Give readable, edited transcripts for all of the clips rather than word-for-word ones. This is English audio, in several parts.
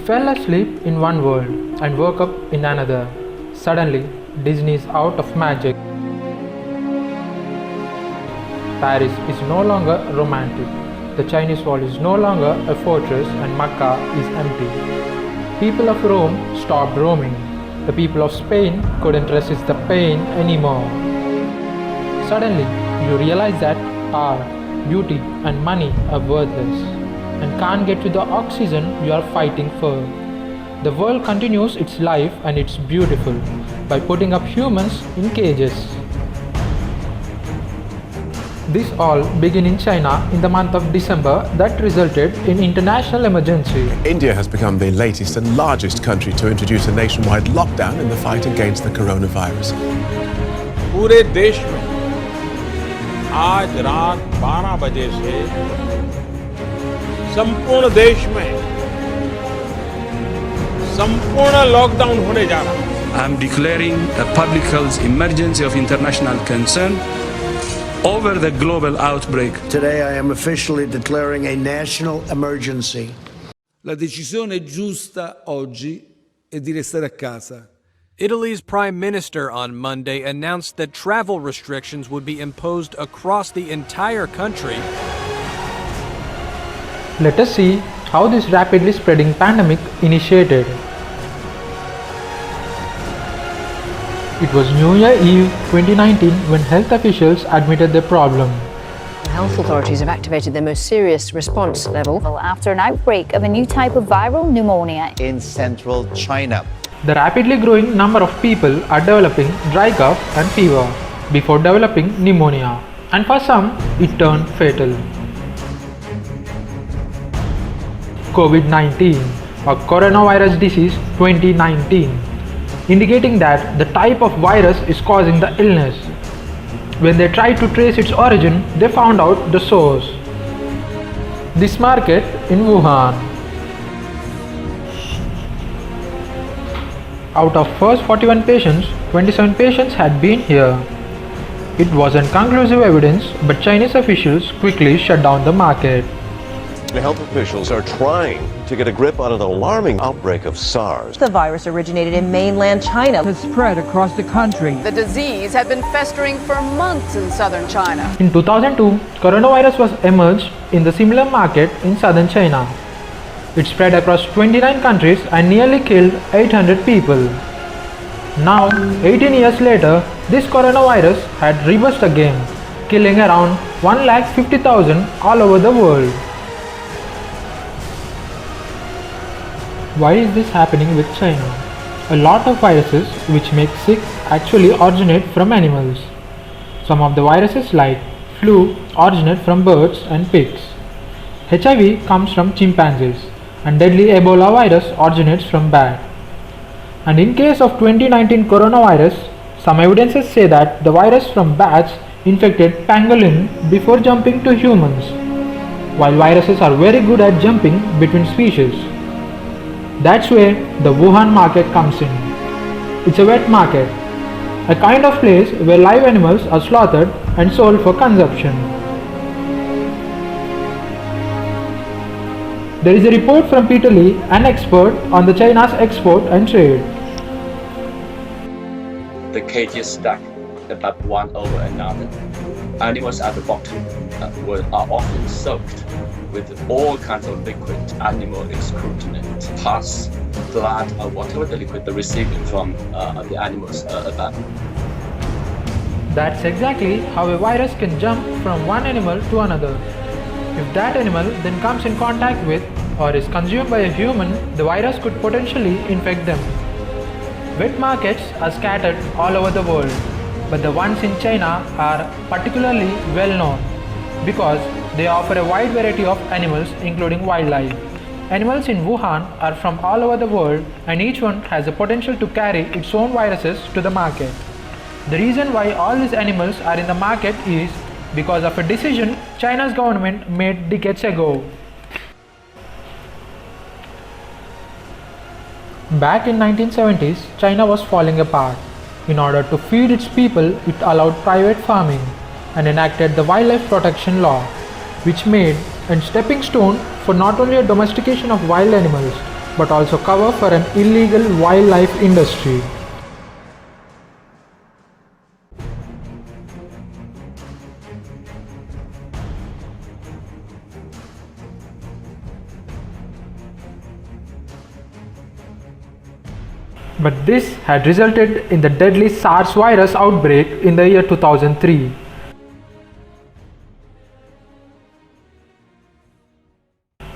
fell asleep in one world and woke up in another. Suddenly, Disney is out of magic. Paris is no longer romantic. The Chinese wall is no longer a fortress and Mecca is empty. People of Rome stopped roaming. The people of Spain couldn't resist the pain anymore. Suddenly, you realize that art, beauty and money are worthless and can't get to the oxygen you are fighting for. The world continues its life and it's beautiful by putting up humans in cages. This all began in China in the month of December that resulted in international emergency. India has become the latest and largest country to introduce a nationwide lockdown in the fight against the coronavirus. पूरे देश में आज रात 12 बजे से संपूर्ण देश में संपूर्ण लॉकडाउन होने जा रहा है. I am declaring a public health emergency of international concern over the global outbreak. Today I am officially declaring a national emergency. La decisione giusta oggi è di restare a casa. Italy's prime minister on Monday announced that travel restrictions would be imposed across the entire country. Let us see how this rapidly spreading pandemic initiated. It was New Year Eve 2019 when health officials admitted the problem. Health authorities have activated their most serious response level after an outbreak of a new type of viral pneumonia in central China. The rapidly growing number of people are developing dry cough and fever before developing pneumonia, and for some it turned fatal. COVID-19 or coronavirus disease 2019, indicating that the type of virus is causing the illness. When they tried to trace its origin, they found out the source. This market in Wuhan. Out of first 41 patients, 27 patients had been here. It wasn't conclusive evidence, but Chinese officials quickly shut down the market. The health officials are trying to get a grip on an alarming outbreak of SARS. The virus originated in mainland China. Has spread across the country. The disease had been festering for months in southern China. In 2002, coronavirus was emerged in the similar market in southern China. It spread across 29 countries and nearly killed 800 people. Now, 18 years later, this coronavirus had reversed again, killing around 150,000 all over the world. Why is this happening with China? A lot of viruses which make sick actually originate from animals. Some of the viruses like flu originate from birds and pigs. HIV comes from chimpanzees and deadly Ebola virus originates from bat. And in case of 2019 coronavirus, some evidences say that the virus from bats infected pangolin before jumping to humans, while viruses are very good at jumping between species. That's where the Wuhan market comes in. It's a wet market, a kind of place where live animals are slaughtered and sold for consumption. There is a report from Peter Lee, an expert on the China's export and trade. The cages stack above one over another. Animals at the bottom are often soaked with all kinds of liquid animal excrement, pus, blood, or whatever the liquid they're receiving from the animals above. That's exactly how a virus can jump from one animal to another. If that animal then comes in contact with or is consumed by a human, the virus could potentially infect them. Wet markets are scattered all over the world, but the ones in China are particularly well known because they offer a wide variety of animals including wildlife. Animals in Wuhan are from all over the world and each one has the potential to carry its own viruses to the market. The reason why all these animals are in the market is because of a decision China's government made decades ago. Back in 1970s, China was falling apart. In order to feed its people, it allowed private farming and enacted the Wildlife Protection Law, which made a stepping stone for not only a domestication of wild animals, but also cover for an illegal wildlife industry. But this had resulted in the deadly SARS virus outbreak in the year 2003.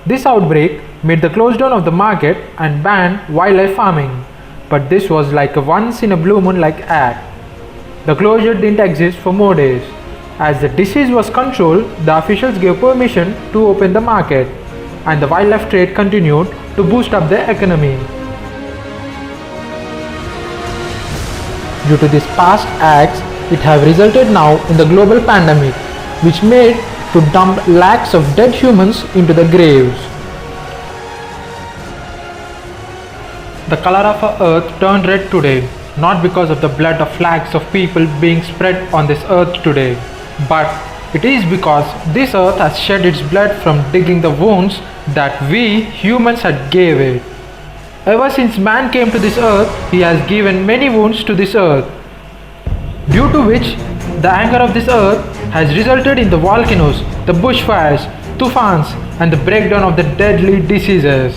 This outbreak made the close down of the market and banned wildlife farming, but this was like a once in a blue moon like act. The closure didn't exist for more days. As the disease was controlled, the officials gave permission to open the market, and the wildlife trade continued to boost up the economy. Due to these past acts, it have resulted now in the global pandemic, which made to dump lakhs of dead humans into the graves. The color of our earth turned red today, not because of the blood of lakhs of people being spread on this earth today, but it is because this earth has shed its blood from digging the wounds that we humans had gave it. Ever since man came to this earth, he has given many wounds to this earth, due to which the anger of this earth has resulted in the volcanoes, the bushfires, tufans, and the breakdown of the deadly diseases.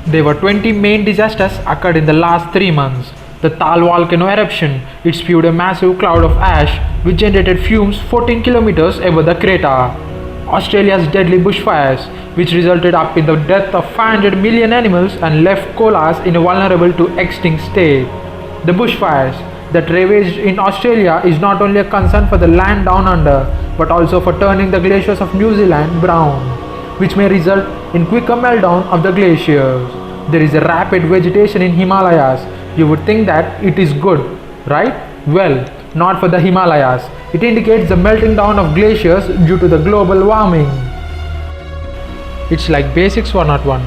There were 20 main disasters occurred in the last 3 months. The Tal volcano eruption, it spewed a massive cloud of ash which generated fumes 14 kilometers above the crater. Australia's deadly bushfires, which resulted up in the death of 500 million animals and left koalas in a vulnerable to extinct state. The bushfires that ravaged in Australia is not only a concern for the land down under, but also for turning the glaciers of New Zealand brown, which may result in quicker meltdown of the glaciers. There is a rapid vegetation in Himalayas. You would think that it is good, right? Well, not for the Himalayas. It indicates the melting down of glaciers due to the global warming. It's like Basics 101.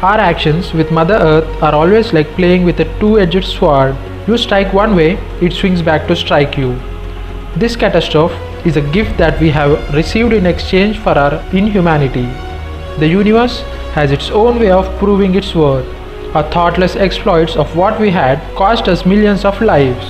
Our actions with Mother Earth are always like playing with a two-edged sword. You strike one way, it swings back to strike you. This catastrophe is a gift that we have received in exchange for our inhumanity. The universe has its own way of proving its worth. Our thoughtless exploits of what we had cost us millions of lives.